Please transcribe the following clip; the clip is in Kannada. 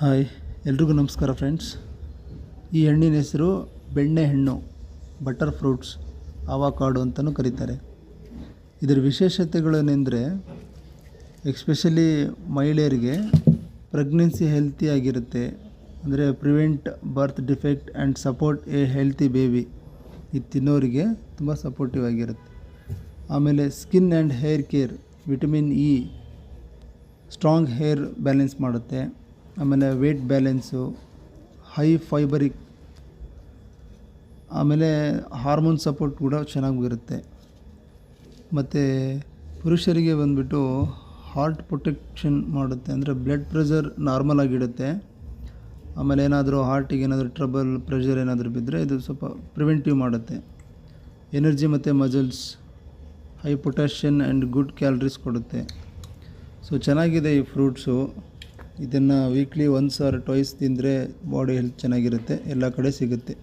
ಹಾಯ್, ಎಲ್ರಿಗೂ ನಮಸ್ಕಾರ ಫ್ರೆಂಡ್ಸ್. ಈ ಹಣ್ಣಿನ ಹೆಸರು ಬೆಣ್ಣೆ ಹಣ್ಣು, ಬಟರ್ ಫ್ರೂಟ್ಸ್, ಆವಾಕಾಡೋ ಅಂತಲೂ ಕರೀತಾರೆ. ಇದರ ವಿಶೇಷತೆಗಳೇನೆಂದರೆ, ಎಸ್ಪೆಷಲಿ ಮಹಿಳೆಯರಿಗೆ ಪ್ರೆಗ್ನೆನ್ಸಿ ಹೆಲ್ತಿಯಾಗಿರುತ್ತೆ, ಅಂದರೆ prevent birth defect and support A healthy baby. ಇದು ತಿನ್ನೋರಿಗೆ ತುಂಬ ಸಪೋರ್ಟಿವ್ ಆಗಿರುತ್ತೆ. ಆಮೇಲೆ skin and hair care, vitamin E strong hair balance ಮಾಡುತ್ತೆ. ಆಮೇಲೆ ವೇಟ್ ಬ್ಯಾಲೆನ್ಸು, ಹೈ ಫೈಬರಿಕ್, ಆಮೇಲೆ ಹಾರ್ಮೋನ್ ಸಪೋರ್ಟ್ ಕೂಡ ಚೆನ್ನಾಗಿರುತ್ತೆ. ಮತ್ತು ಪುರುಷರಿಗೆ ಬಂದುಬಿಟ್ಟು ಹಾರ್ಟ್ ಪ್ರೊಟೆಕ್ಷನ್ ಮಾಡುತ್ತೆ, ಅಂದರೆ ಬ್ಲಡ್ ಪ್ರೆಷರ್ ನಾರ್ಮಲ್ ಆಗಿಡುತ್ತೆ. ಆಮೇಲೆ ಏನಾದರೂ ಹಾರ್ಟಿಗೆ ಏನಾದರೂ ಟ್ರಬಲ್, ಪ್ರೆಷರ್ ಏನಾದರೂ ಬಿದ್ದರೆ ಇದು ಸ್ವಲ್ಪ ಪ್ರಿವೆಂಟಿವ್ ಮಾಡುತ್ತೆ. ಎನರ್ಜಿ ಮತ್ತು muscles, high potassium and good calories ಕೊಡುತ್ತೆ. ಸೊ ಚೆನ್ನಾಗಿದೆ ಈ ಫ್ರೂಟ್ಸು. ಇದನ್ನು ವೀಕ್ಲಿ ಒನ್ಸ್ ಆರ್ ಟ್ವೈಸ್ ತಿಂದರೆ ಬಾಡಿ ಹೆಲ್ತ್ ಚೆನ್ನಾಗಿರುತ್ತೆ. ಎಲ್ಲ ಕಡೆ ಸಿಗುತ್ತೆ.